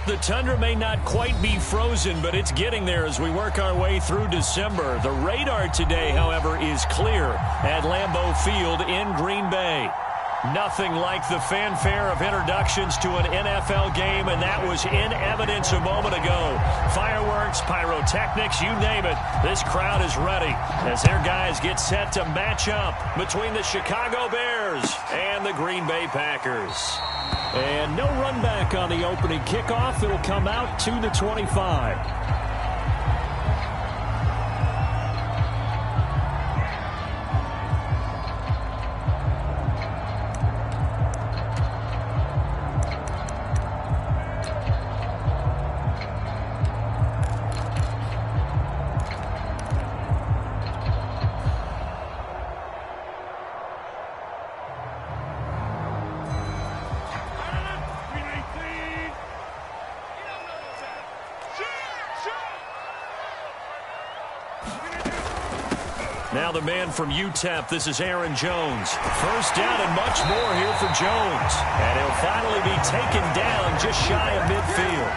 The tundra may not quite be frozen, but it's getting there as we work our way through December. The radar today, however, is clear at Lambeau Field in Green Bay. Nothing like the fanfare of introductions to an NFL game, and that was in evidence a moment ago. Fireworks, pyrotechnics, you name it. This crowd is ready as their guys get set to match up between the Chicago Bears and the Green Bay Packers. And no run back on the opening kickoff. It'll come out to the 25. Now the man from UTEP, this is Aaron Jones. First down and much more here for Jones. And he'll finally be taken down just shy of midfield.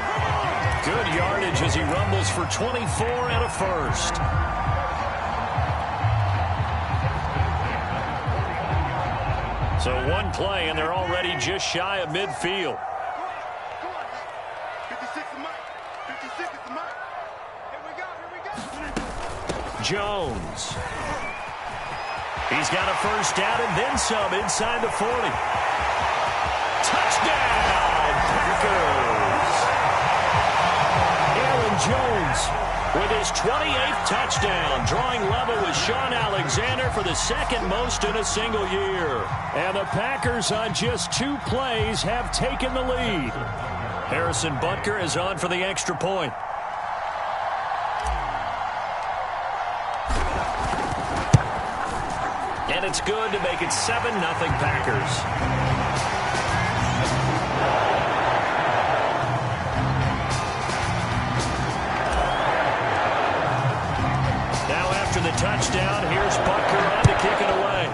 Good yardage as he rumbles for 24 and a first. So one play and they're already just shy of midfield. Jones. He's got a first down and then some inside the 40. Touchdown, Packers! Aaron Jones with his 28th touchdown, drawing level with Sean Alexander for the second most in a single year. And the Packers on just 2 plays have taken the lead. Harrison Butker is on for the extra point. And it's good to make it 7-0 Packers. Now after the touchdown, here's Butker on to kick it away.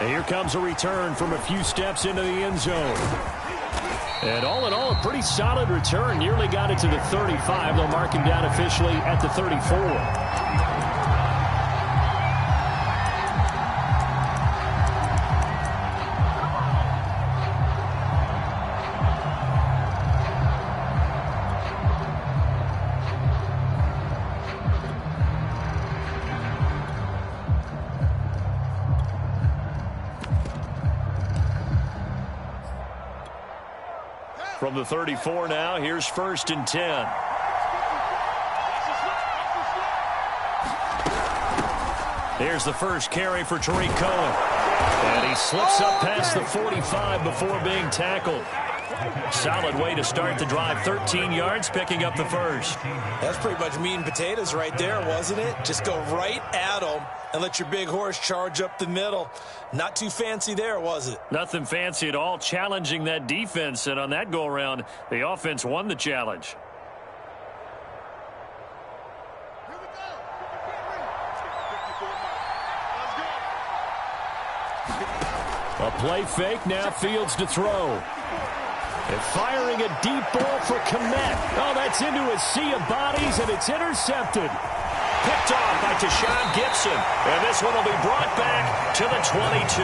And here comes a return from a few steps into the end zone. And all in all, a pretty solid return. Nearly got it to the 35. They'll mark him down officially at the 34. From the 34 now, here's 1st and 10. Here's the first carry for Tariq Cohen. And he slips up past the 45 before being tackled. Solid way to start the drive. 13 yards, picking up the first. That's pretty much meat and potatoes right there, wasn't it? Just go right at them and let your big horse charge up the middle. Not too fancy there, was it? Nothing fancy at all, challenging that defense. And on that go-around, the offense won the challenge. A play fake, now Fields to throw. And firing a deep ball for Kmet. Oh, that's into a sea of bodies, and it's intercepted. Picked off by Tashawn Gibson. And this one will be brought back to the 22.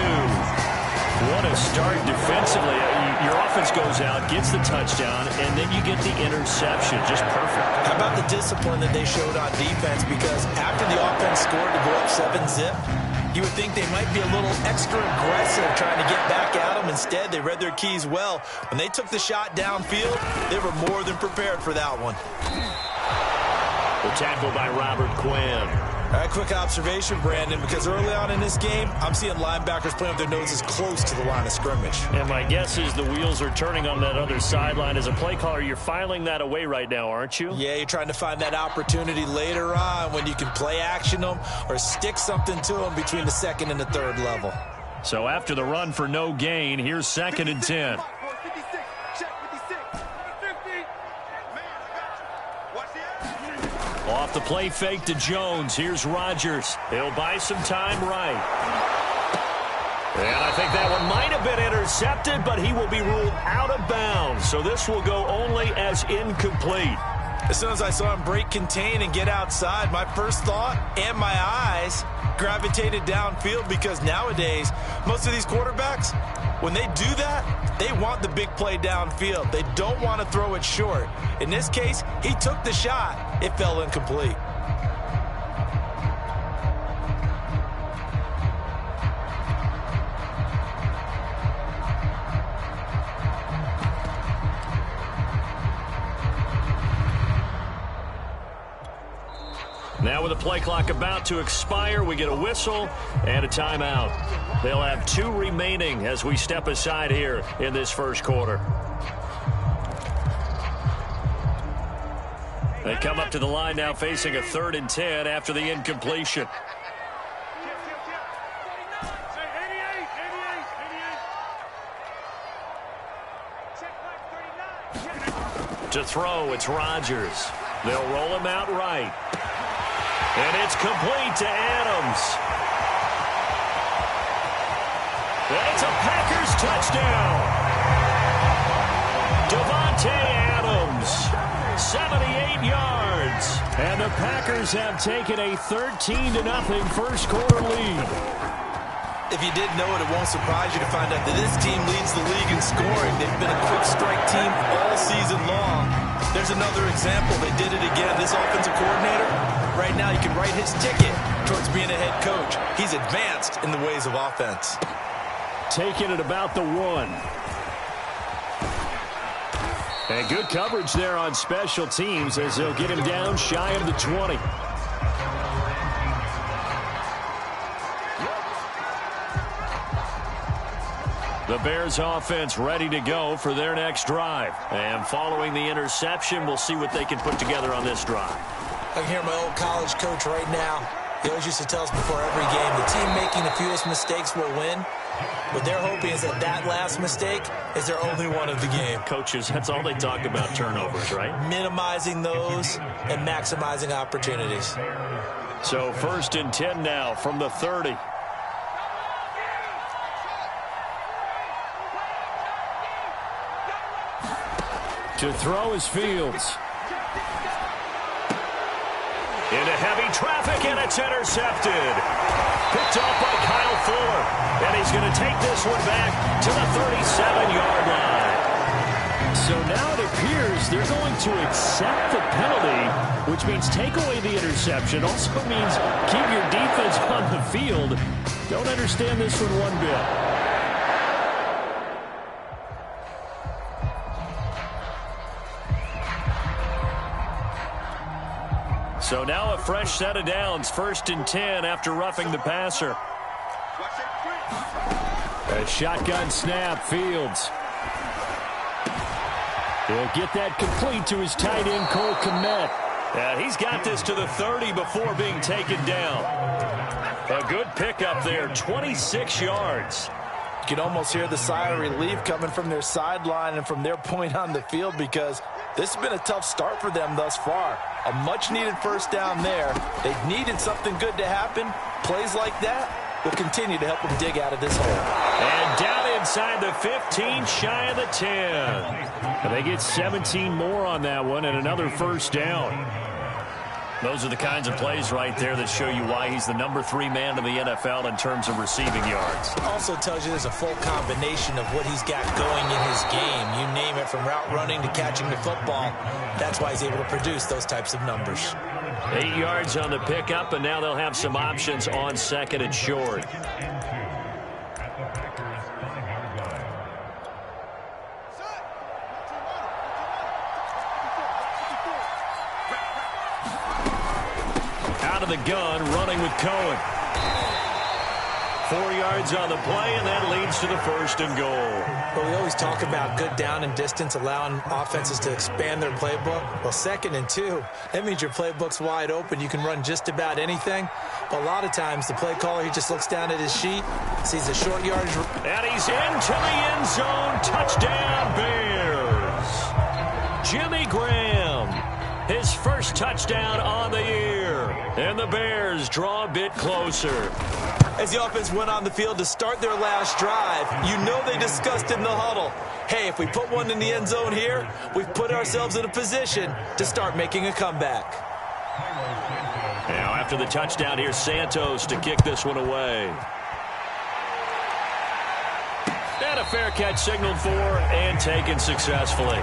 What a start defensively. Your offense goes out, gets the touchdown, and then you get the interception. Just perfect. How about the discipline that they showed on defense? Because after the offense scored to go up 7-zip, you would think they might be a little extra aggressive trying to get back at them. Instead, they read their keys well. When they took the shot downfield, they were more than prepared for that one. The tackle by Robert Quinn. All right, quick observation, Brandon, because early on in this game, I'm seeing linebackers playing with their noses close to the line of scrimmage. And my guess is the wheels are turning on that other sideline. As a play caller, you're filing that away right now, aren't you? Yeah, you're trying to find that opportunity later on when you can play action them or stick something to them between the 2nd and the 3rd level. So after the run for no gain, here's 2nd and 10. Off the play fake to Jones. Here's Rodgers. He'll buy some time right. And I think that one might have been intercepted, but he will be ruled out of bounds. So this will go only as incomplete. As soon as I saw him break contain and get outside, my first thought and my eyes gravitated downfield, because nowadays, most of these quarterbacks, when they do that, they want the big play downfield. They don't want to throw it short. In this case, he took the shot. It fell incomplete. Now with the play clock about to expire, we get a whistle and a timeout. They'll have 2 remaining as we step aside here in this first quarter. They come up to the line now facing a 3rd and 10 after the incompletion. To throw, it's Rodgers. They'll roll him out right. And it's complete to Adams. And it's a Packers touchdown. Davante Adams, 78 yards. And the Packers have taken a 13-0 first quarter lead. If you didn't know it, it won't surprise you to find out that this team leads the league in scoring. They've been a quick strike team all season long. There's another example. They did it again. This offensive coordinator, right now you can write his ticket towards being a head coach. He's advanced in the ways of offense. Taking it about the 1. And good coverage there on special teams as they'll get him down shy of the 20. The Bears offense ready to go for their next drive. And following the interception, we'll see what they can put together on this drive. I can hear my old college coach right now. He always used to tell us before every game, the team making the fewest mistakes will win. What they're hoping is that that last mistake is their only one of the game. Coaches, that's all they talk about, turnovers, right? Minimizing those and maximizing opportunities. So 1st and 10 now from the 30. To throw is Fields. Into heavy traffic, and it's intercepted. Picked off by Kyle Fuller. And he's going to take this one back to the 37-yard line. So now it appears they're going to accept the penalty, which means take away the interception. Also means keep your defense on the field. Don't understand this one bit. So now a fresh set of downs, 1st and 10 after roughing the passer. A shotgun snap, Fields. He'll get that complete to his tight end, Cole Kmet. And he's got this to the 30 before being taken down. A good pickup there, 26 yards. You can almost hear the sigh of relief coming from their sideline and from their point on the field, because this has been a tough start for them thus far. A much-needed first down there. They've needed something good to happen. Plays like that will continue to help them dig out of this hole. And down inside the 15, shy of the 10. And they get 17 more on that one and another first down. Those are the kinds of plays right there that show you why he's the number 3 man in the NFL in terms of receiving yards. Also tells you there's a full combination of what he's got going in his game. You name it, from route running to catching the football. That's why he's able to produce those types of numbers. 8 yards on the pickup, and now they'll have some options on 2nd and short. Out of the gun, running with Cohen. 4 yards on the play, and that leads to the 1st and goal. Well, we always talk about good down and distance, allowing offenses to expand their playbook. Well, 2nd and 2, that means your playbook's wide open. You can run just about anything. But a lot of times, the play caller, he just looks down at his sheet, sees a short yardage. And he's into the end zone. Touchdown, Bears. Jimmy Graham, his first touchdown on the year. And the Bears draw a bit closer. As the offense went on the field to start their last drive, you know they discussed in the huddle, hey, if we put one in the end zone here, we've put ourselves in a position to start making a comeback. Now, after the touchdown, here's Santos to kick this one away. And a fair catch signaled for and taken successfully.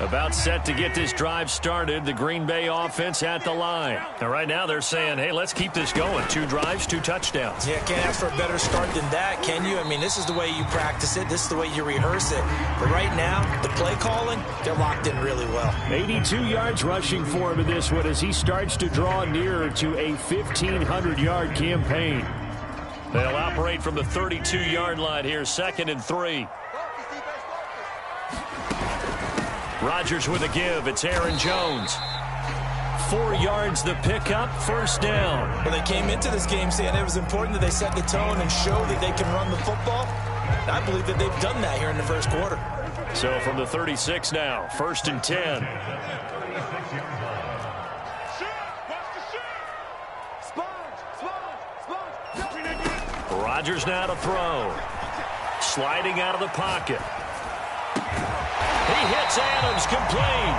About set to get this drive started. The Green Bay offense at the line. Now, right now, they're saying, hey, let's keep this going. 2 drives, 2 touchdowns. Yeah, can't ask for a better start than that, can you? I mean, this is the way you practice it. This is the way you rehearse it. But right now, the play calling, they're locked in really well. 82 yards rushing for him in this one as he starts to draw nearer to a 1,500-yard campaign. They'll operate from the 32-yard line here, 2nd and 3. Rodgers with a give. It's Aaron Jones. 4 yards the pickup, first down. Well, they came into this game saying it was important that they set the tone and show that they can run the football. And I believe that they've done that here in the first quarter. So from the 36 now, 1st and 10. Rodgers now to throw. Sliding out of the pocket. He hits Adams, complete.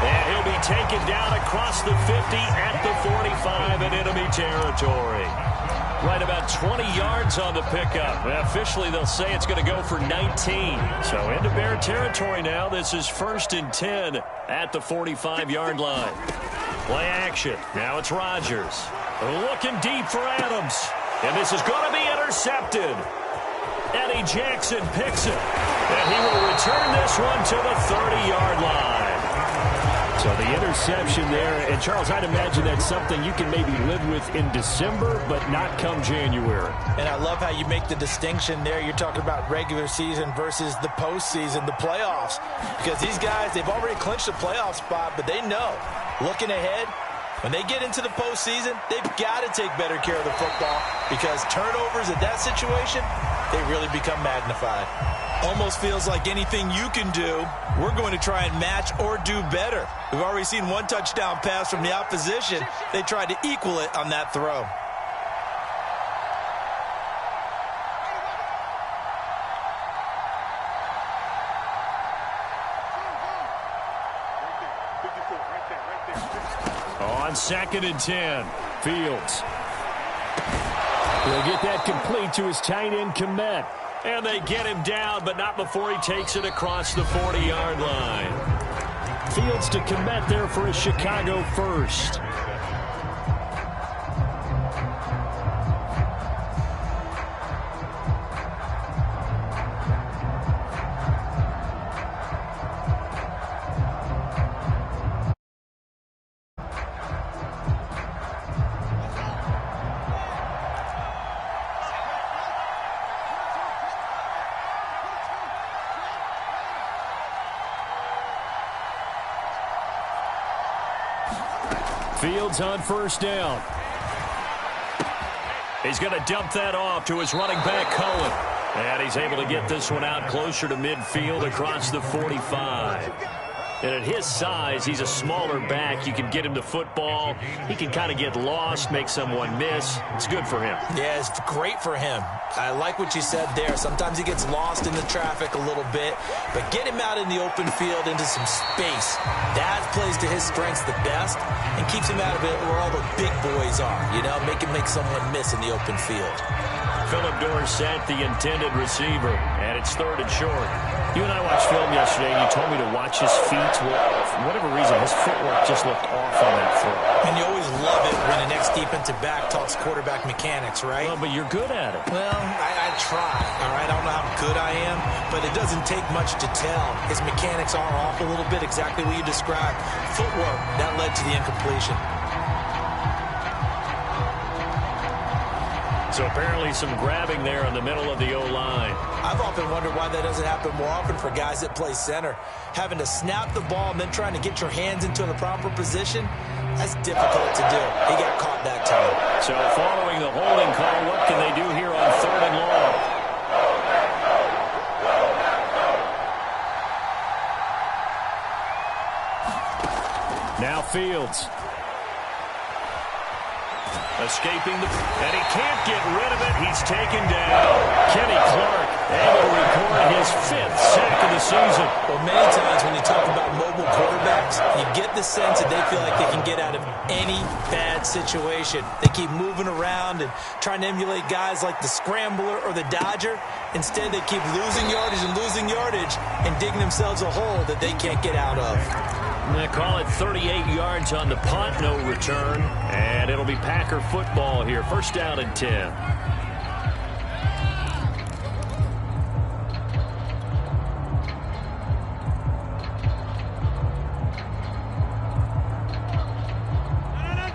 And he'll be taken down across the 50 at the 45 in enemy territory. Right about 20 yards on the pickup. Well, officially, they'll say it's going to go for 19. So into Bear territory now. This is 1st and 10 at the 45-yard line. Play action. Now it's Rodgers. Looking deep for Adams. And this is going to be intercepted. Eddie Jackson picks it. And he will return this one to the 30-yard line. So the interception there. And, Charles, I'd imagine that's something you can maybe live with in December, but not come January. And I love how you make the distinction there. You're talking about regular season versus the postseason, the playoffs. Because these guys, they've already clinched the playoff spot, but they know, looking ahead, when they get into the postseason, they've got to take better care of the football because turnovers in that situation, they really become magnified. Almost feels like anything you can do, we're going to try and match or do better. We've already seen 1 touchdown pass from the opposition. They tried to equal it on that throw. On 2nd and 10, Fields. He'll get that complete to his tight end, Kmet. And they get him down, but not before he takes it across the 40-yard line. Fields to Kmet there for a Chicago first. Fields on first down. He's going to dump that off to his running back, Cohen. And he's able to get this one out closer to midfield across the 45. And at his size, he's a smaller back. You can get him to football. He can kind of get lost, make someone miss. It's good for him. Yeah, it's great for him. I like what you said there. Sometimes he gets lost in the traffic a little bit, but get him out in the open field into some space. That plays to his strengths the best and keeps him out of it where all the big boys are. You know, make someone miss in the open field. Philip Dorsett, the intended receiver, and it's 3rd and short. You and I watched film yesterday, and you told me to watch his feet. Well, for whatever reason, his footwork just looked off on that throw. And you always love it when the next defensive back talks quarterback mechanics, right? Well, but you're good at it. Well, I try, all right? I don't know how good I am, but it doesn't take much to tell. His mechanics are off a little bit, exactly what you described. Footwork, that led to the incompletion. So apparently some grabbing there in the middle of the O-line. I've often wondered why that doesn't happen more often for guys that play center. Having to snap the ball and then trying to get your hands into the proper position, that's difficult to do. He got caught that time. So following the holding call, what can they do here on 3rd and long? Now Fields. Escaping and he can't get rid of it. He's taken down. Kenny Clark able to record his 5th sack of the season. Well, many times when you talk about mobile quarterbacks, you get the sense that they feel like they can get out of any bad situation. They keep moving around and trying to emulate guys like the Scrambler or the Dodger. Instead, they keep losing yardage and digging themselves a hole that they can't get out of. They call it 38 yards on the punt, no return. And it'll be Packer football here. First down and 10.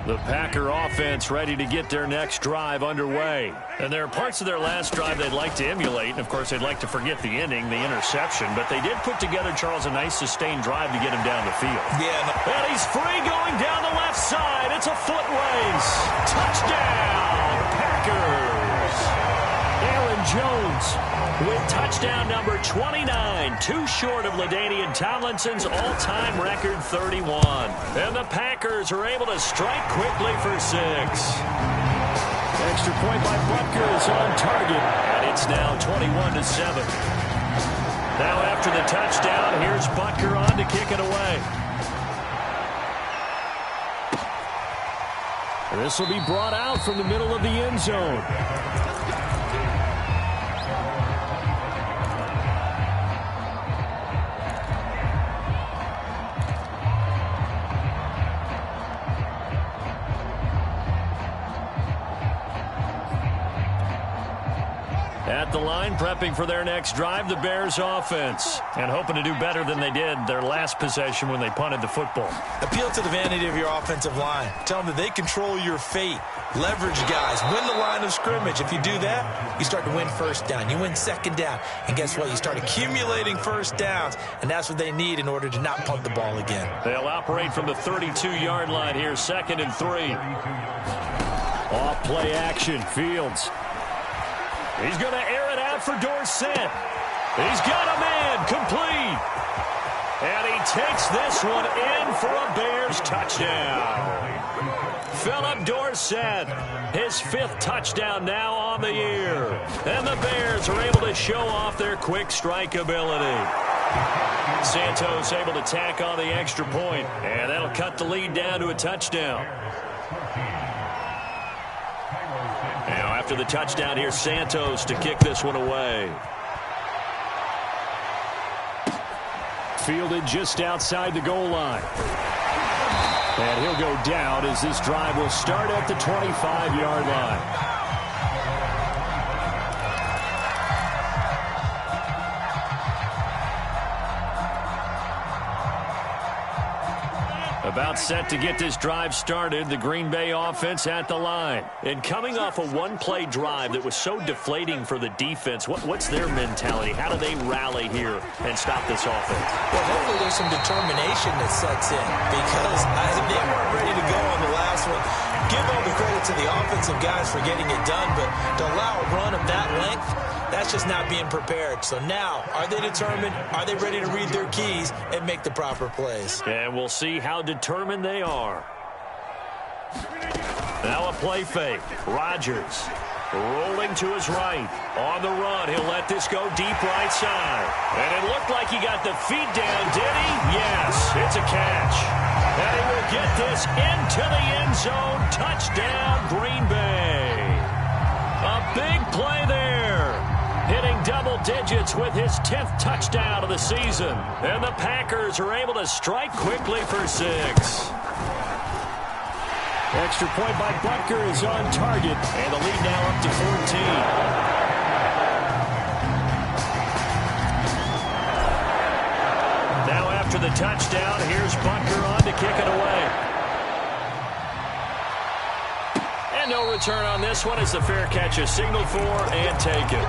The Packer offense ready to get their next drive underway. And there are parts of their last drive they'd like to emulate. And, of course, they'd like to forget the ending, the interception. But they did put together, Charles, a nice sustained drive to get him down the field. Yeah. And he's free going down the left side. It's a foot race. Touchdown, Packers. Aaron Jones with touchdown number 29, too short of LaDainian Tomlinson's all-time record 31. And the Packers are able to strike quickly for 6. Extra point by Butker is on target, and it's now 21-7. Now after the touchdown, here's Butker on to kick it away. This will be brought out from the middle of the end zone. At the line, prepping for their next drive, the Bears offense. And hoping to do better than they did their last possession when they punted the football. Appeal to the vanity of your offensive line. Tell them that they control your fate. Leverage guys. Win the line of scrimmage. If you do that, you start to win first down. You win second down. And guess what? You start accumulating first downs. And that's what they need in order to not punt the ball again. They'll operate from the 32-yard line here, 2nd and 3. Off play action. Fields. He's going to air it out for Dorsett. He's got a man complete. And he takes this one in for a Bears touchdown. Philip Dorsett, his 5th touchdown now on the year. And the Bears are able to show off their quick strike ability. Santos able to tack on the extra point, and that'll cut the lead down to a touchdown. Now after the touchdown, here's Santos to kick this one away. Fielded just outside the goal line. And he'll go down as this drive will start at the 25-yard line. About set to get this drive started, the Green Bay offense at the line. And coming off a one-play drive that was so deflating for the defense, what's their mentality? How do they rally here and stop this offense? Well, hopefully there's some determination that sets in because they weren't ready to go on the last one. Give all the credit to the offensive guys for getting it done, but to allow a run of that length, that's just not being prepared. So now, are they determined? Are they ready to read their keys and make the proper plays? And we'll see how determined they are. Now a play fake. Rodgers rolling to his right. On the run, he'll let this go deep right side. And it looked like he got the feet down, did he? Yes, it's a catch. And he will get this into the end zone. Touchdown, Green Bay. A big play there. Hitting double digits with his 10th touchdown of the season. And the Packers are able to strike quickly for 6. Extra point by Butker is on target. And the lead now up to 14. Now after the touchdown, here's Butker on to kick it away. And no return on this one as the fair catch is signaled for and taken.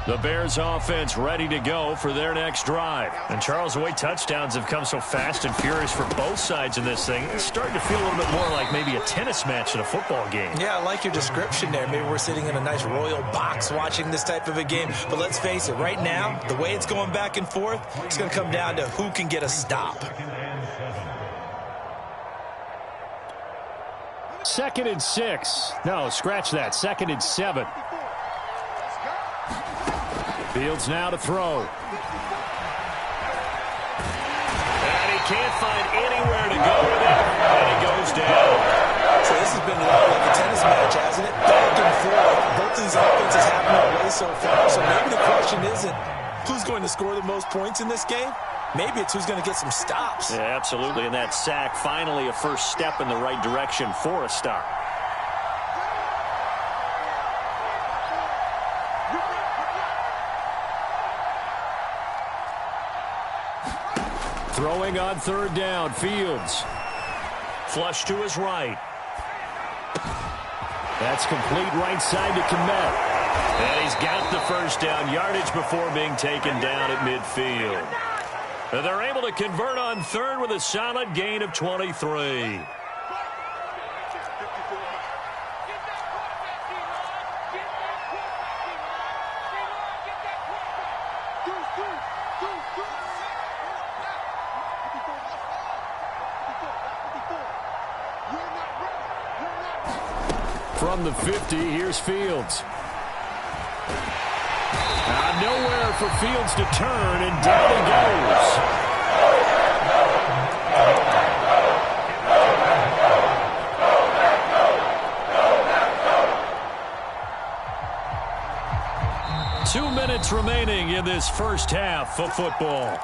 The Bears offense ready to go for their next drive. And Charles, the way touchdowns have come so fast and furious for both sides in this thing, it's starting to feel a little bit more like maybe a tennis match in a football game. Yeah, I like your description there. Maybe we're sitting in a nice royal box watching this type of a game. But let's face it, right now, the way it's going back and forth, it's going to come down to who can get a stop. 2nd and 6. No, scratch that. 2nd and 7. Fields now to throw. And he can't find anywhere to go with it. And he goes down. So this has been a lot like a tennis match, hasn't it? Back and forth. Both these offenses have no way so far. So maybe the question isn't who's going to score the most points in this game. Maybe it's who's going to get some stops. Yeah, absolutely. And that sack, finally a first step in the right direction for a stop. Throwing on 3rd down, Fields. Flush to his right. That's complete right side to Kmet. And he's got the first down, yardage before being taken down at midfield. And they're able to convert on 3rd with a solid gain of 23. From the 50, here's Fields. Nowhere for Fields to turn, and down he goes. Two minutes remaining in this first half of football.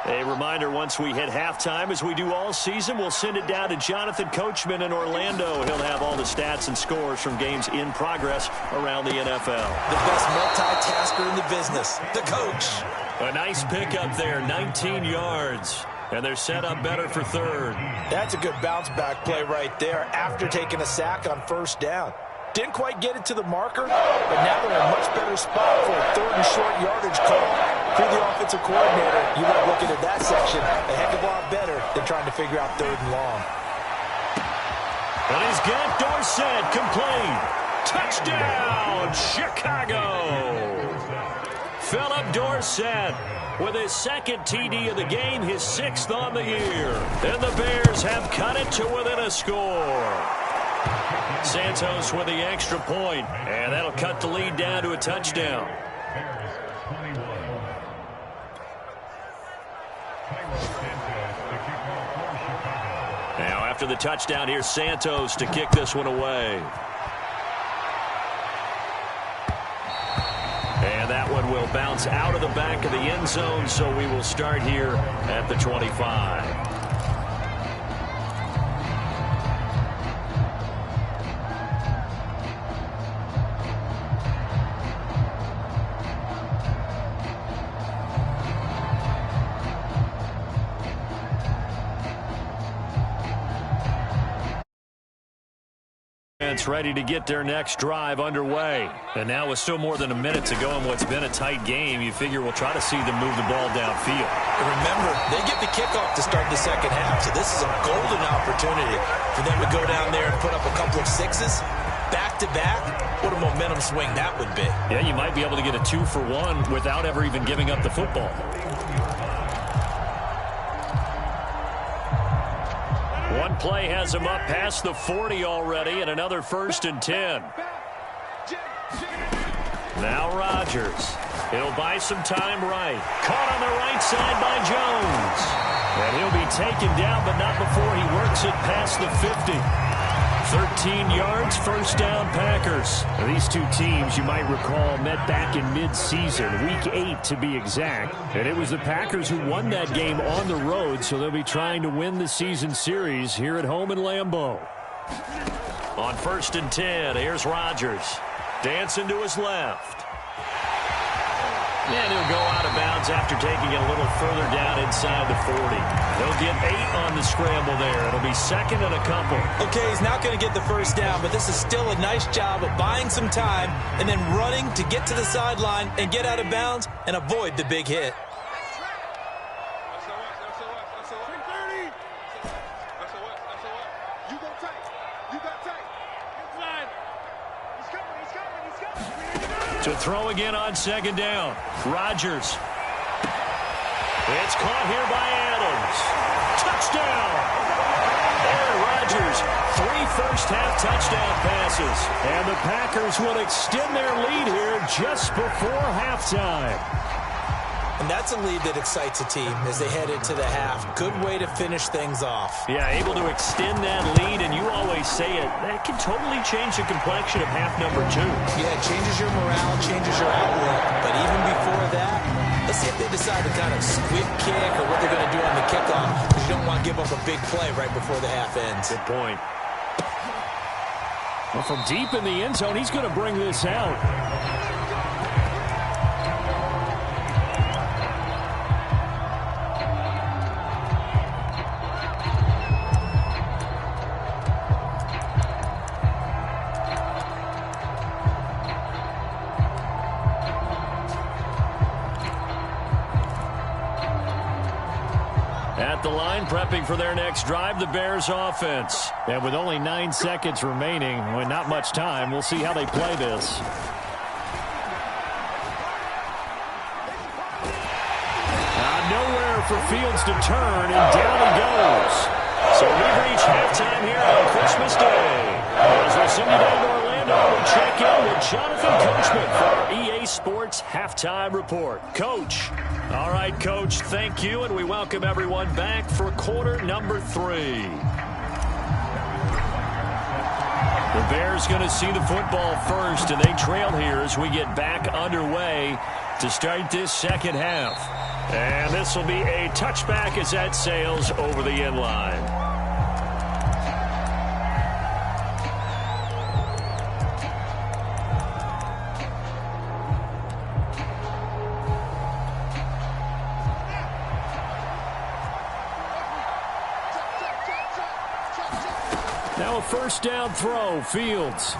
A reminder, once we hit halftime, as we do all season, we'll send it down to Jonathan Coachman in Orlando. He'll have all the stats and scores from games in progress around the NFL. The best multitasker in the business, the coach. A nice pickup there, 19 yards. And they're set up better for 3rd. That's a good bounce-back play right there after taking a sack on 1st down. Didn't quite get it to the marker, but now they're in a much better spot for a 3rd and short yardage call. For the offensive coordinator, you love looking at that section a heck of a lot better than trying to figure out 3rd and long. And he's got Dorsett complete. Touchdown, Chicago. Philip Dorsett with his 2nd TD of the game, his 6th on the year. And the Bears have cut it to within a score. Santos with the extra point, and that'll cut the lead down to a touchdown. Now after the touchdown, here's Santos to kick this one away. And that one will bounce out of the back of the end zone, so we will start here at the 25. Ready to get their next drive underway. And now with still more than a minute to go in what's been a tight game, you figure we'll try to see them move the ball downfield. And remember, they get the kickoff to start the 2nd half, so this is a golden opportunity for them to go down there and put up a couple of sixes back-to-back. What a momentum swing that would be. Yeah, you might be able to get a 2-for-1 without ever even giving up the football. One play has him up past the 40 already, and another 1st and 10. Now Rodgers. He'll buy some time right. Caught on the right side by Jones. And he'll be taken down, but not before he works it past the 50. 13 yards, 1st down Packers. Now, these two teams, you might recall, met back in mid-season, week 8 to be exact. And it was the Packers who won that game on the road, so they'll be trying to win the season series here at home in Lambeau. On 1st and 10, here's Rodgers. Dancing to his left. And he'll go out of bounds after taking it a little further down inside the 40. He'll get 8 on the scramble there. It'll be second and a couple. Okay, he's not going to get the first down, but this is still a nice job of buying some time and then running to get to the sideline and get out of bounds and avoid the big hit. To throw again on second down. Rodgers. It's caught here by Adams. Touchdown! Aaron Rodgers, 3 first-half touchdown passes. And the Packers will extend their lead here just before halftime. And that's a lead that excites a team as they head into the half. Good way to finish things off. Yeah, able to extend that lead, and you always say it, that can totally change the complexion of half number 2. Yeah, it changes your morale, changes your outlook. But even before that, let's see if they decide to kind of squib kick or what they're going to do on the kickoff, because you don't want to give up a big play right before the half ends. Good point. Well, from deep in the end zone, he's going to bring this out. At the line, prepping for their next drive, the Bears offense. And with only 9 seconds remaining, with not much time, we'll see how they play this. Nowhere for Fields to turn, and down he goes. So we've reached halftime here on Christmas Day. As we send you down to Orlando, we check in with Jonathan Coachman for our EA Sports Halftime Report. Coach. All right, Coach, thank you, and we welcome everyone back for quarter number 3. The Bears going to see the football first, and they trail here as we get back underway to start this second half. And this will be a touchback as that sails over the end line. Now a first down throw, Fields.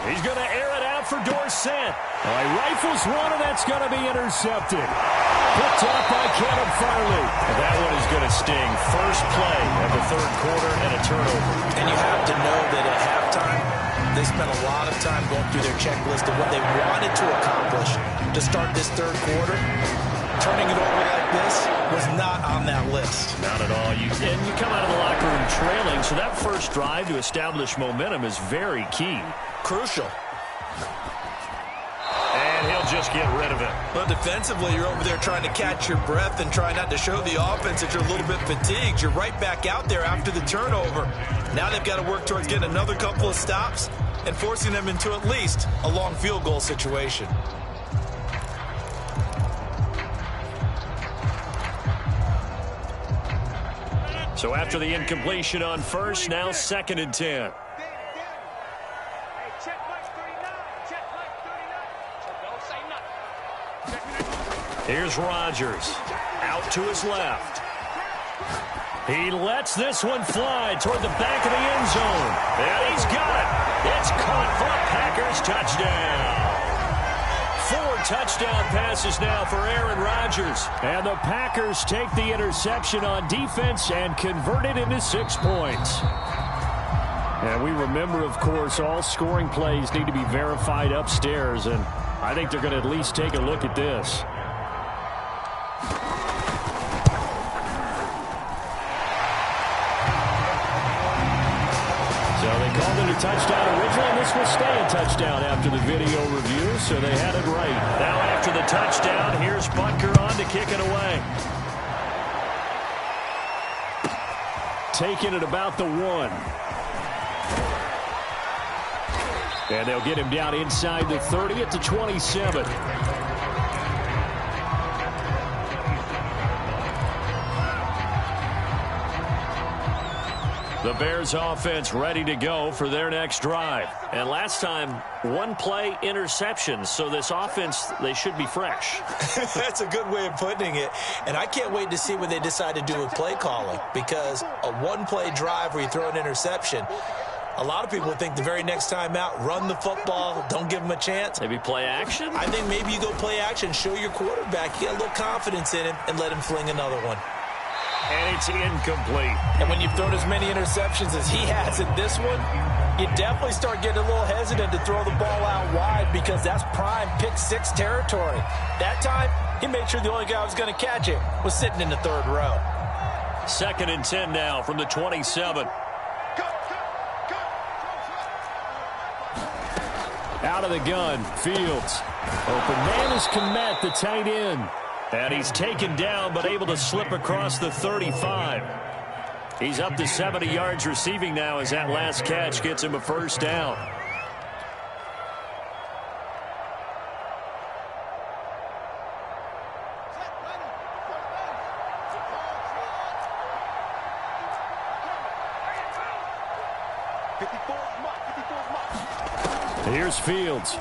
He's going to air it out for Dorsett. He rifles one, and that's going to be intercepted. Picked up by Caleb Farley. And that one is going to sting. First play of the third quarter and a turnover. And you have to know that at halftime, they spent a lot of time going through their checklist of what they wanted to accomplish to start this third quarter. Turning it over like this was not on that list. Not at all. And you come out of the locker room trailing, so that first drive to establish momentum is very key. Crucial. And he'll just get rid of it. Well, defensively, you're over there trying to catch your breath and try not to show the offense that you're a little bit fatigued. You're right back out there after the turnover. Now they've got to work towards getting another couple of stops and forcing them into at least a long field goal situation. So after the incompletion on first, now 2nd and 10. Here's Rodgers. Out to his left. He lets this one fly toward the back of the end zone. And he's got it. It's caught for a Packers touchdown. 4 touchdown passes now for Aaron Rodgers. And the Packers take the interception on defense and convert it into 6 points. And we remember, of course, all scoring plays need to be verified upstairs. And I think they're going to at least take a look at this. Called it a touchdown originally, and this will stay a touchdown after the video review, so they had it right. Now after the touchdown, here's Butker on to kick it away. Taking it about the 1. And they'll get him down inside the 30 at the 27. The Bears offense ready to go for their next drive. And last time, one play interception. So this offense, they should be fresh. That's a good way of putting it. And I can't wait to see what they decide to do with play calling. Because a one-play drive where you throw an interception, a lot of people think the very next time out, run the football, don't give them a chance. Maybe play action? I think maybe you go play action, show your quarterback, get a little confidence in him, and let him fling another one. And it's incomplete. And when you've thrown as many interceptions as he has in this one, you definitely start getting a little hesitant to throw the ball out wide because that's prime pick six territory. That time, he made sure the only guy who was going to catch it was sitting in the third row. 2nd and 10 now from the 27. Out of the gun, Fields. Open man is Kmet, the tight end. And he's taken down but able to slip across the 35. He's up to 70 yards receiving now as that last catch gets him a first down. Here's Fields.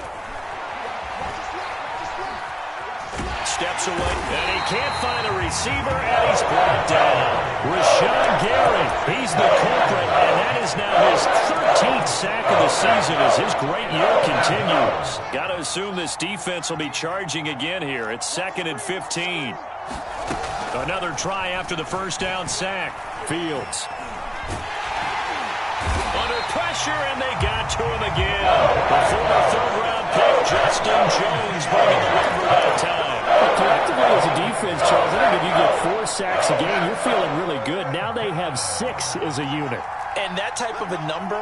Steps away, and he can't find a receiver, and he's brought down. Rashawn Gary, he's the culprit, and that is now his 13th sack of the season as his great year continues. Got to assume this defense will be charging again here. It's 2nd and 15. Another try after the first down sack. Fields. Under pressure, and they got to him again. The former third-round pick, Justin Jones, bringing the number that time. Collectively as a defense, Charles, I think if you get 4 sacks a game, you're feeling really good. Now they have 6 as a unit. And that type of a number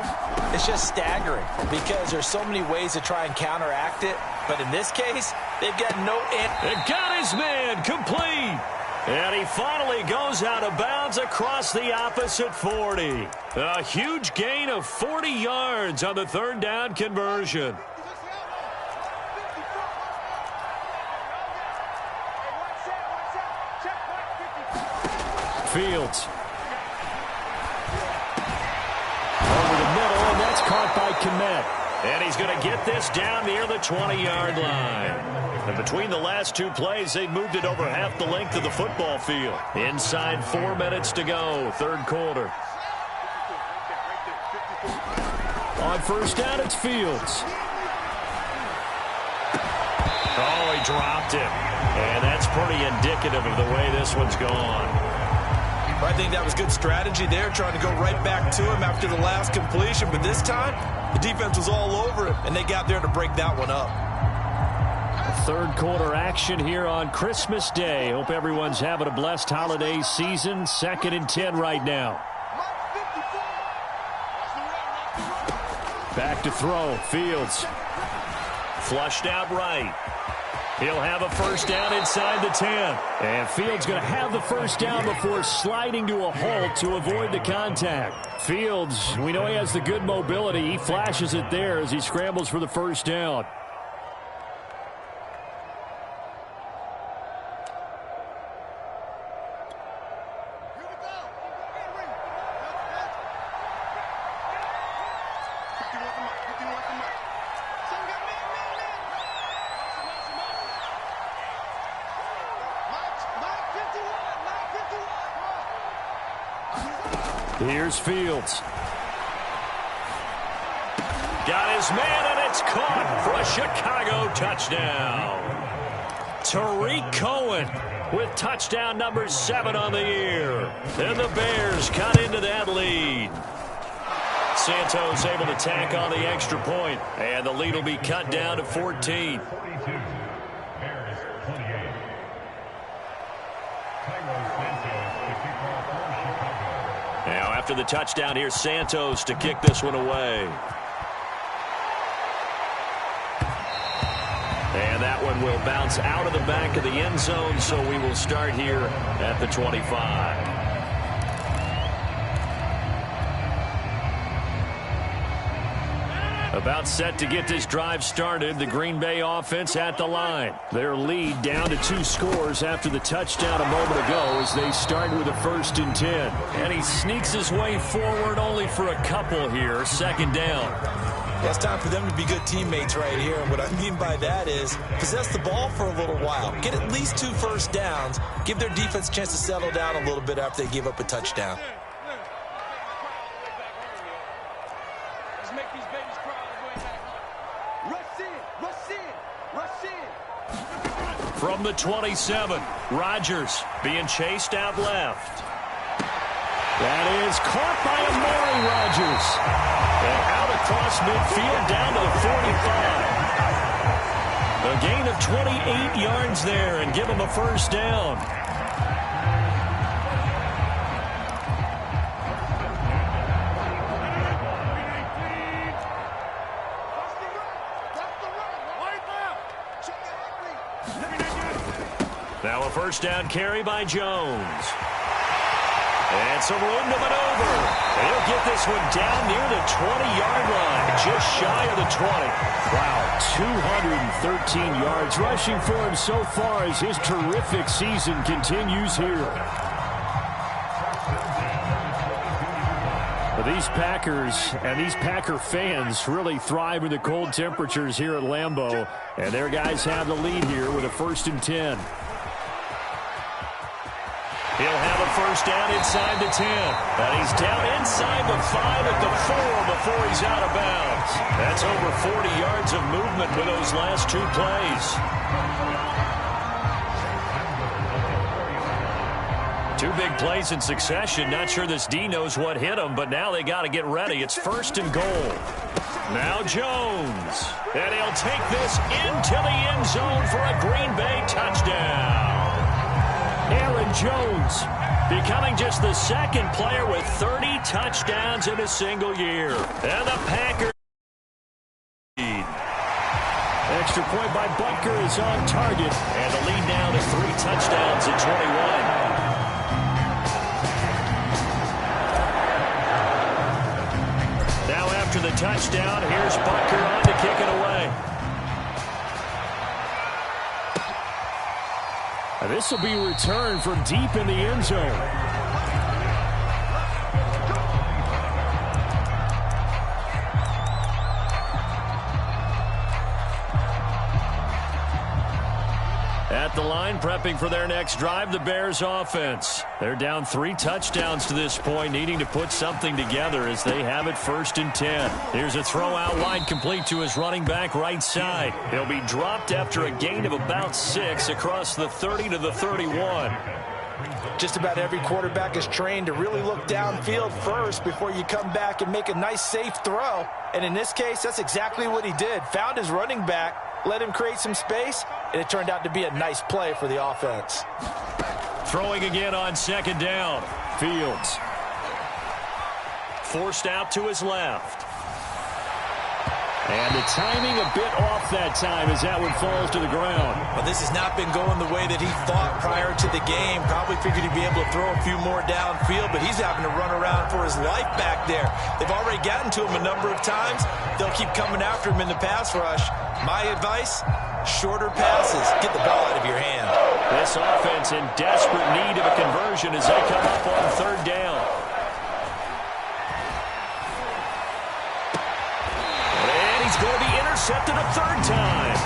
is just staggering because there's so many ways to try and counteract it. But in this case, they've got no end. It got his man complete. And he finally goes out of bounds across the opposite 40. A huge gain of 40 yards on the third down conversion. Fields. Over the middle, and that's caught by Kmet. And he's going to get this down near the 20-yard line. And between the last 2 plays, they moved it over half the length of the football field. Inside 4 minutes to go, third quarter. On first down, it's Fields. Oh, he dropped it. And that's pretty indicative of the way this one's gone. I think that was good strategy there, trying to go right back to him after the last completion. But this time, the defense was all over him, and they got there to break that one up. Third quarter action here on Christmas Day. Hope everyone's having a blessed holiday season. 2nd and 10 right now. Back to throw. Fields. Flushed out right. He'll have a first down inside the 10. And Fields going to have the first down before sliding to a halt to avoid the contact. Fields, we know he has the good mobility. He flashes it there as he scrambles for the first down. Here's Fields. Got his man, and it's caught for a Chicago touchdown. Tariq Cohen with touchdown number 7 on the year. And the Bears cut into that lead. Santos able to tack on the extra point, and the lead will be cut down to 14. Now after the touchdown, here's Santos to kick this one away. And that one will bounce out of the back of the end zone, so we will start here at the 25. About set to get this drive started. The Green Bay offense at the line. Their lead down to 2 scores after the touchdown a moment ago as they start with a 1st and 10. And he sneaks his way forward only for a couple here. 2nd down. Yeah, it's time for them to be good teammates right here. And what I mean by that is possess the ball for a little while. Get at least 2 first downs. Give their defense a chance to settle down a little bit after they give up a touchdown. From the 27, Rodgers being chased out left. That is caught by Amari Rodgers. And out across midfield down to the 45. A gain of 28 yards there and give him a 1st down. Now a 1st down carry by Jones. And some room to maneuver. He'll get this one down near the 20-yard line, just shy of the 20. Wow, 213 yards rushing for him so far as his terrific season continues here. But these Packers and these Packer fans really thrive in the cold temperatures here at Lambeau. And their guys have the lead here with a 1st and 10. He'll have a 1st down inside the 10. And he's down inside the 5 at the 4 before he's out of bounds. That's over 40 yards of movement with those last 2 plays. 2 big plays in succession. Not sure this D knows what hit him, but now they got to get ready. It's 1st and goal. Now Jones. And he'll take this into the end zone for a Green Bay touchdown. Aaron Jones becoming just the 2nd player with 30 touchdowns in a single year. And the Packers lead. Extra point by Butker is on target. And the lead now to 3 touchdowns at 21. Now after the touchdown, here's Butker on to kick it away. This will be returned from deep in the end zone. At the line, prepping for their next drive, the Bears offense. They're down 3 touchdowns to this point, needing to put something together as they have it 1st and 10. Here's a throw out wide, complete to his running back right side. He'll be dropped after a gain of about 6 across the 30 to the 31. Just about every quarterback is trained to really look downfield first before you come back and make a nice, safe throw. And in this case, that's exactly what he did. Found his running back, let him create some space, and it turned out to be a nice play for the offense. Throwing again on 2nd down. Fields. Forced out to his left. And the timing a bit off that time as that one falls to the ground. Well, this has not been going the way that he thought prior to the game. Probably figured he'd be able to throw a few more downfield, but he's having to run around for his life back there. They've already gotten to him a number of times. They'll keep coming after him in the pass rush. My advice, shorter passes. Get the ball out of your hand. This offense in desperate need of a conversion as they come up on 3rd down. He's going to be intercepted a 3rd time.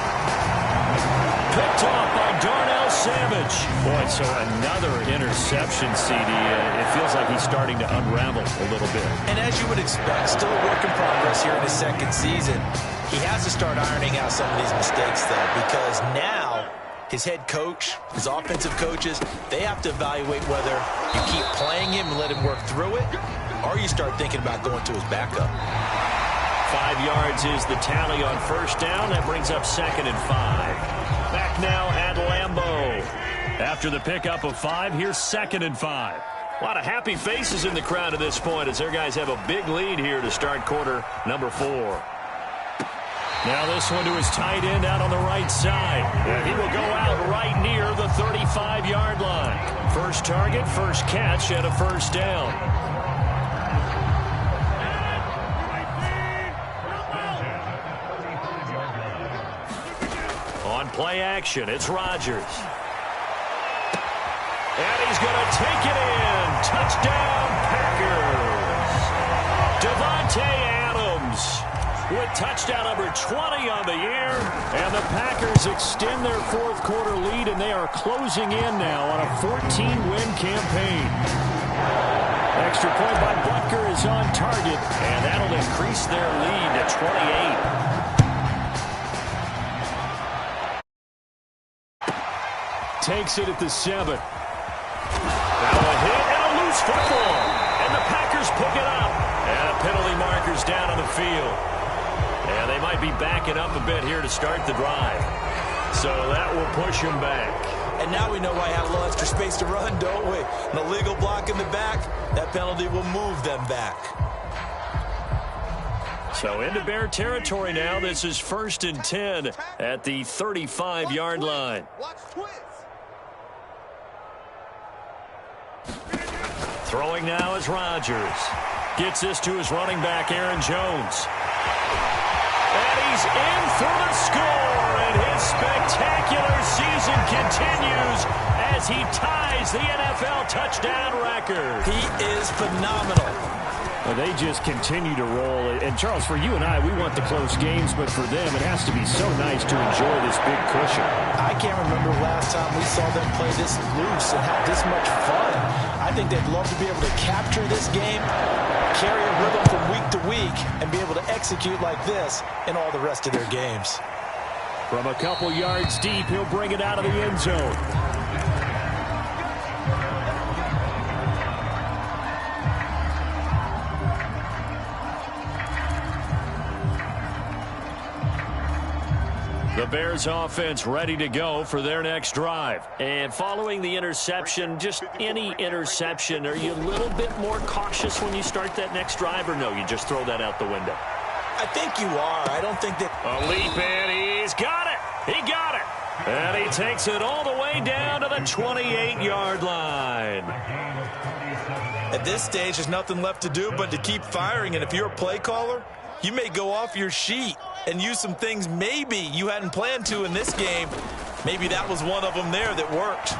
Picked off by Darnell Savage. Boy, so another interception, CD. It feels like he's starting to unravel a little bit. And as you would expect, still a work in progress here in his 2nd season. He has to start ironing out some of these mistakes, though, because now his head coach, his offensive coaches, they have to evaluate whether you keep playing him and let him work through it, or you start thinking about going to his backup. 5 yards is the tally on 1st down. That brings up 2nd and 5. Back now at Lambeau. After the pickup of 5, here's 2nd and 5. A lot of happy faces in the crowd at this point as their guys have a big lead here to start quarter number 4. Now this one to his tight end out on the right side. And he will go out right near the 35-yard line. First target, first catch, and a 1st down. Play action. It's Rodgers. And he's going to take it in. Touchdown, Packers. Davante Adams with touchdown number 20 on the year. And the Packers extend their fourth quarter lead, and they are closing in now on a 14-win campaign. Extra point by Butker is on target, and that'll increase their lead to 28. Takes it at the 7. Now a hit and a loose football. And the Packers pick it up. And penalty markers down on the field. And they might be backing up a bit here to start the drive. So that will push him back. And now we know why I had a little extra space to run, don't we? An illegal block in the back. That penalty will move them back. So into Bear territory now. This is 1st and 10 at the 35-yard line. Throwing now is Rodgers. Gets this to his running back, Aaron Jones. And he's in for the score. And his spectacular season continues as he ties the NFL touchdown record. He is phenomenal. Well, they just continue to roll. And, Charles, for you and I, we want the close games, but for them, it has to be so nice to enjoy this big cushion. I can't remember last time we saw them play this loose and have this much fun. I think they'd love to be able to capture this game, carry a rhythm from week to week, and be able to execute like this in all the rest of their games. From a couple yards deep, he'll bring it out of the end zone. The Bears offense ready to go for their next drive. And following the interception, just any interception, are you a little bit more cautious when you start that next drive, or no, you just throw that out the window? I think you are. I don't think that... A leap in. He's got it. He got it. And he takes it all the way down to the 28-yard line. At this stage, there's nothing left to do but to keep firing. And if you're a play caller, you may go off your sheet and use some things maybe you hadn't planned to in this game. Maybe that was one of them there that worked.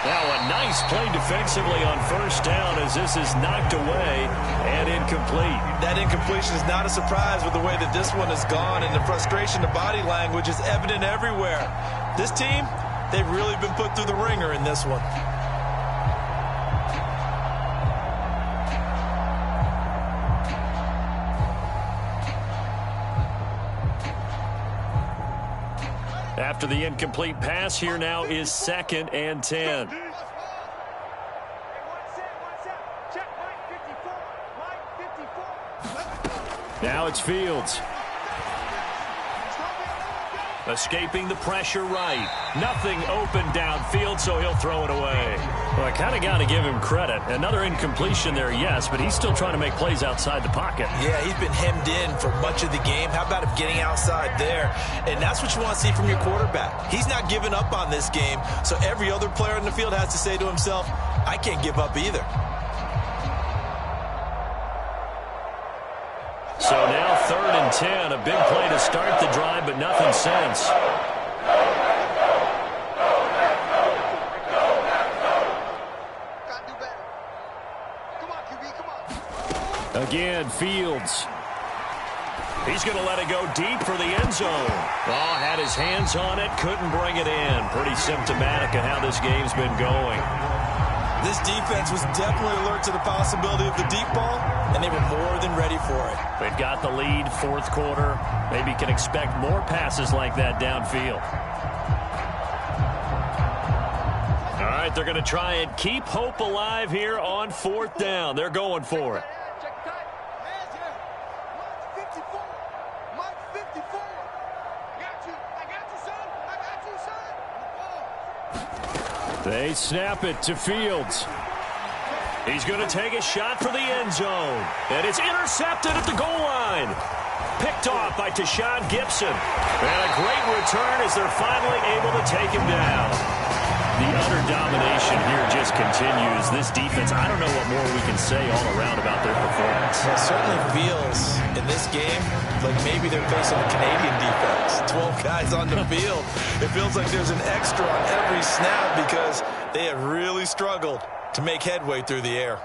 Now a nice play defensively on first down as this is knocked away and incomplete. That incompletion is not a surprise with the way that this one has gone, and the frustration, the body language is evident everywhere. This team, they've really been put through the ringer in this one. After the incomplete pass, here now is 2nd and 10. Now it's Fields. Escaping the pressure right. Nothing open downfield, so he'll throw it away. Well, I kind of got to give him credit. Another incompletion there, yes, but he's still trying to make plays outside the pocket. Yeah, he's been hemmed in for much of the game. How about him getting outside there? And that's what you want to see from your quarterback. He's not giving up on this game, so every other player in the field has to say to himself, I can't give up either. So now 3rd and 10, a big play to start the drive, but nothing since. Again, Fields. He's going to let it go deep for the end zone. Oh, had his hands on it, couldn't bring it in. Pretty symptomatic of how this game's been going. This defense was definitely alert to the possibility of the deep ball, and they were more than ready for it. They've got the lead, 4th quarter. Maybe can expect more passes like that downfield. All right, they're going to try and keep hope alive here on 4th down. They're going for it. They snap it to Fields. He's going to take a shot for the end zone. And it's intercepted at the goal line. Picked off by Tashaun Gibson. And a great return as they're finally able to take him down. The utter domination here just continues. This defense, I don't know what more we can say all around about their performance. It certainly feels in this game like maybe they're facing a Canadian defense. 12 guys on the field. It feels like there's an extra on every snap because they have really struggled to make headway through the air.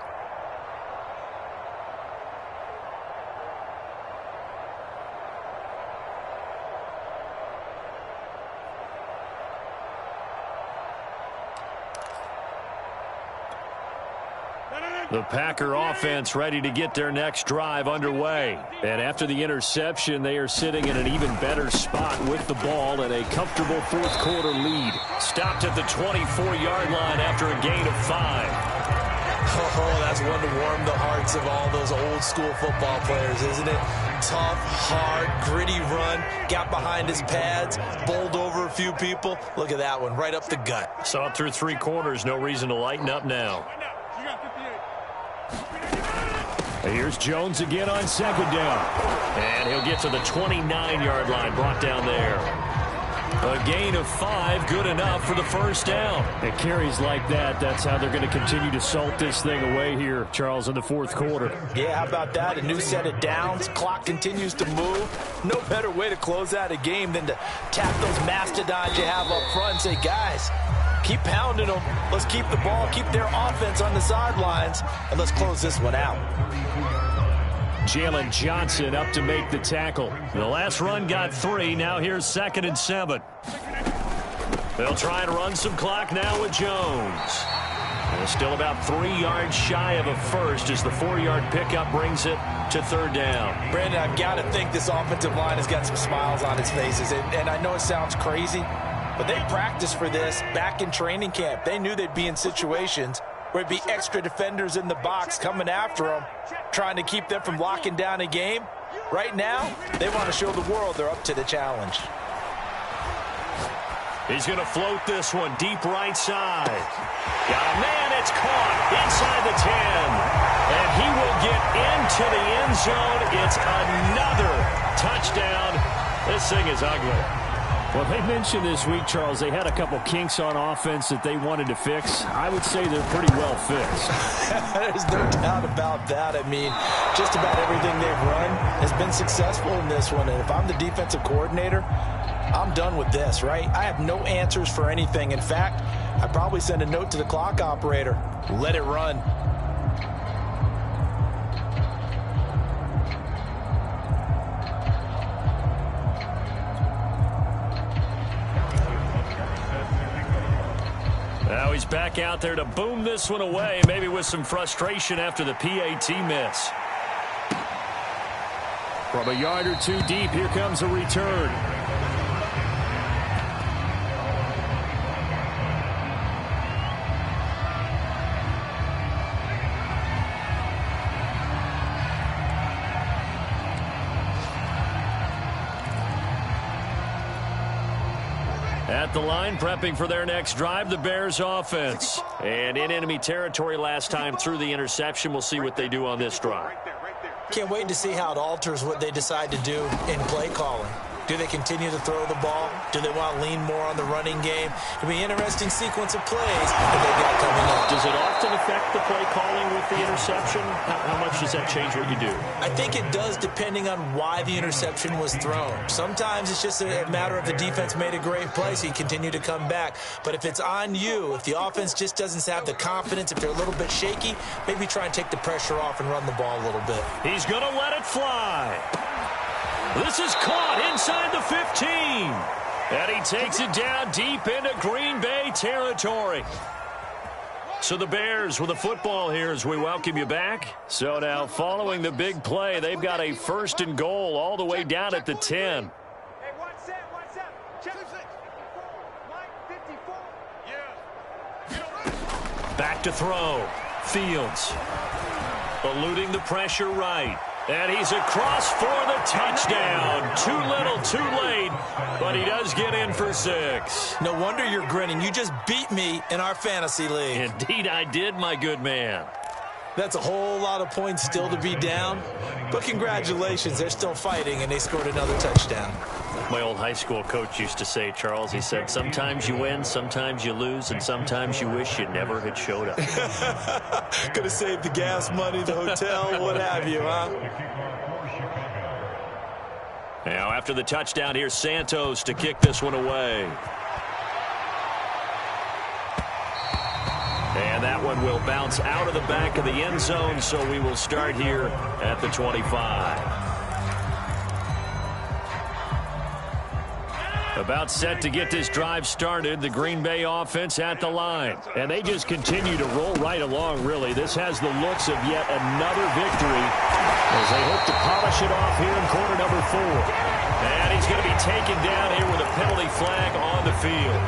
The Packer offense ready to get their next drive underway. And after the interception, they are sitting in an even better spot with the ball and a comfortable fourth quarter lead. Stopped at the 24-yard line after a gain of 5. Oh, that's one to warm the hearts of all those old school football players, isn't it? Tough, hard, gritty run, got behind his pads, bowled over a few people. Look at that one, right up the gut. Saw it through 3 quarters, no reason to lighten up now. Here's Jones again on second down. And he'll get to the 29-yard line, brought down there. A gain of 5, good enough for the first down. It carries like that. That's how they're going to continue to salt this thing away here, Charles, in the fourth quarter. Yeah, how about that? A new set of downs. Clock continues to move. No better way to close out a game than to tap those mastodons you have up front and say, guys, keep pounding them. Let's keep the ball, keep their offense on the sidelines, and let's close this one out. Jalen Johnson up to make the tackle. The last run got 3. Now here's 2nd and 7. They'll try and run some clock now with Jones. They're still about 3 yards shy of a first as the 4-yard pickup brings it to 3rd down. Brandon, I've got to think this offensive line has got some smiles on its faces. And I know it sounds crazy, but they practiced for this back in training camp. They knew they'd be in situations where it'd be extra defenders in the box coming after them, trying to keep them from locking down a game. Right now, they want to show the world they're up to the challenge. He's going to float this one deep right side. Got a man, it's caught inside the 10. And he will get into the end zone. It's another touchdown. This thing is ugly. Well, they mentioned this week, Charles, they had a couple kinks on offense that they wanted to fix. I would say they're pretty well fixed. There's no doubt about that. I mean, just about everything they've run has been successful in this one. And if I'm the defensive coordinator, I'm done with this, right? I have no answers for anything. In fact, I'd probably send a note to the clock operator. Let it run. Now he's back out there to boom this one away, maybe with some frustration after the PAT miss. From a yard or 2 deep, here comes a return. At the line, prepping for their next drive, the Bears offense. And in enemy territory last time through the interception. We'll see what they do on this drive. Can't wait to see how it alters what they decide to do in play calling. Do they continue to throw the ball? Do they want to lean more on the running game? It'll be an interesting sequence of plays that they've got coming up. Does it often affect the play calling with the interception? How much does that change what you do? I think it does depending on why the interception was thrown. Sometimes it's just a matter of the defense made a great play, so you continue to come back. But if it's on you, if the offense just doesn't have the confidence, if they're a little bit shaky, maybe try and take the pressure off and run the ball a little bit. He's going to let it fly. This is caught inside the 15. And he takes it down deep into Green Bay territory. So the Bears with the football here as we welcome you back. So now following the big play, they've got a 1st and goal all the way down at the 10. Back to throw. Fields. Eluding the pressure right. And he's across for the touchdown. Too little, too late, but he does get in for 6. No wonder you're grinning. You just beat me in our fantasy league. Indeed I did, my good man. That's a whole lot of points still to be down, but congratulations, they're still fighting, and they scored another touchdown. My old high school coach used to say, Charles, he said, sometimes you win, sometimes you lose, and sometimes you wish you never had showed up. Could have saved the gas money, the hotel, what have you, huh? Now, after the touchdown, here's Santos to kick this one away. And that one will bounce out of the back of the end zone, so we will start here at the 25. About set to get this drive started, the Green Bay offense at the line. And they just continue to roll right along, really. This has the looks of yet another victory as they hope to polish it off here in quarter number 4. And he's going to be taken down here with a penalty flag on the field.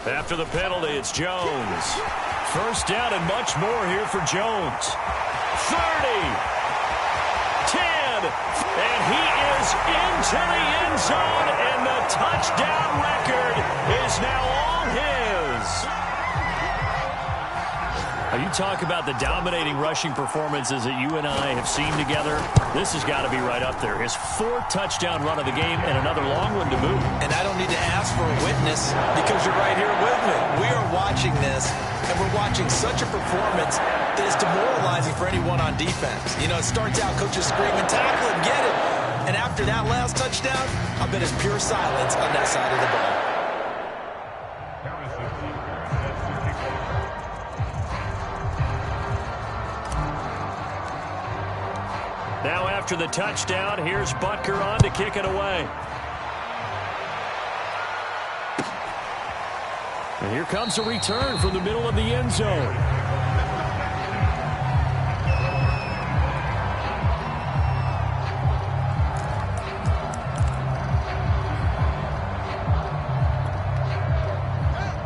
After the penalty, it's Jones. First down and much more here for Jones. 30, 10, and he is into the end zone, and the touchdown record is now all his. You talk about the dominating rushing performances that you and I have seen together. This has got to be right up there. His 4th touchdown run of the game and another long one to boot. And I don't need to ask for a witness because you're right here with me. We are watching this, and we're watching such a performance that is demoralizing for anyone on defense. You know, it starts out coaches screaming, tackle him, get him. And after that last touchdown, I bet it's pure silence on that side of the ball. Now after the touchdown, here's Butker on to kick it away. And here comes a return from the middle of the end zone.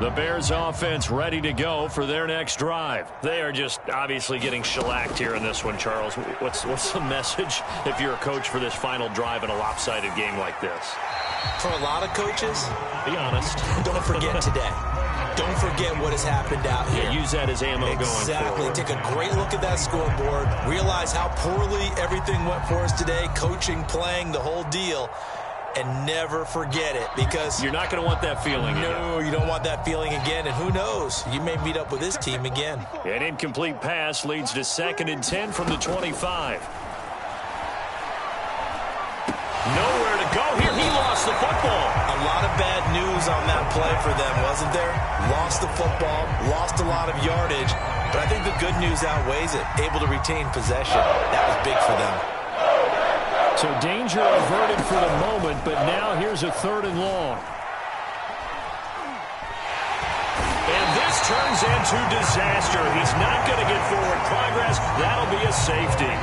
The Bears offense ready to go for their next drive. They are just obviously getting shellacked here in this one, Charles. What's the message if you're a coach for this final drive in a lopsided game like this? For a lot of coaches, be honest. Don't forget today. Don't forget what has happened out here. Yeah, use that as ammo going forward. Exactly. Take a great look at that scoreboard. Realize how poorly everything went for us today. Coaching, playing, the whole deal. And never forget it, because you're not going to want that feeling again. No, you don't want that feeling again, and who knows, you may meet up with this team again. An incomplete pass leads to 2nd and 10 from the 25. Nowhere to go here. He lost the football. A lot of bad news on that play for them, wasn't there? Lost the football, lost a lot of yardage, but I think the good news outweighs it. Able to retain possession. That was big for them. So danger averted for the moment, but now here's a 3rd and long. And this turns into disaster. He's not going to get forward progress. That'll be a safety.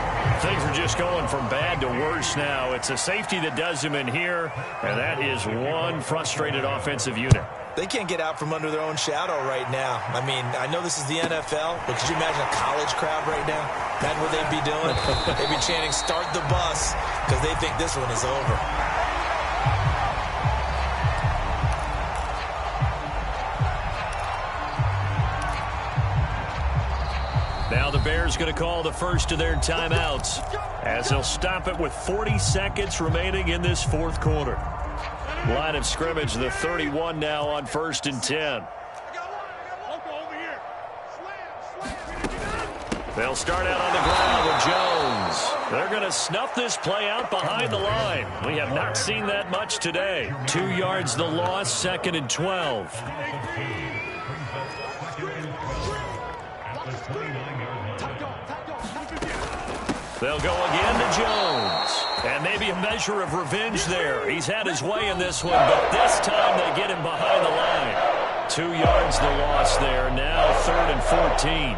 Things are just going from bad to worse now. It's a safety that does him in here, and that is one frustrated offensive unit. They can't get out from under their own shadow right now. I mean, I know this is the NFL, but could you imagine a college crowd right now? That's what they'd be doing. They'd be chanting, start the bus, because they think this one is over. Now the Bears going to call the first of their timeouts as they'll stop it with 40 seconds remaining in this 4th quarter. Line of scrimmage, the 31 now on 1st and 10. They'll start out on the ground with Jones. They're going to snuff this play out behind the line. We have not seen that much today. 2 yards the loss, 2nd and 12. They'll go again to Jones. And maybe a measure of revenge there. He's had his way in this one, but this time they get him behind the line. 2 yards the loss there. Now 3rd and 14.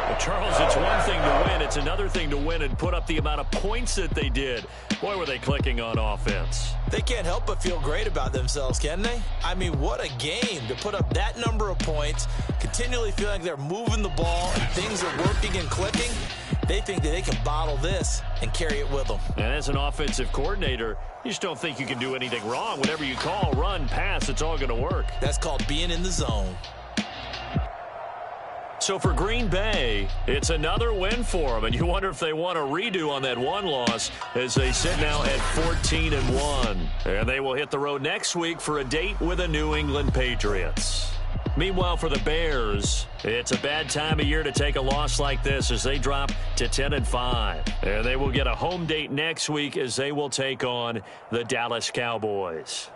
Well, Charles, it's one thing to win. It's another thing to win and put up the amount of points that they did. Boy, were they clicking on offense. They can't help but feel great about themselves, can they? I mean, what a game to put up that number of points, continually feeling like they're moving the ball and things are working and clicking. They think that they can bottle this and carry it with them. And as an offensive coordinator, you just don't think you can do anything wrong. Whatever you call, run, pass, it's all going to work. That's called being in the zone. So for Green Bay, it's another win for them, and you wonder if they want a redo on that one loss as they sit now at 14-1. And they will hit the road next week for a date with the New England Patriots. Meanwhile, for the Bears, it's a bad time of year to take a loss like this as they drop to 10-5. And they will get a home date next week as they will take on the Dallas Cowboys.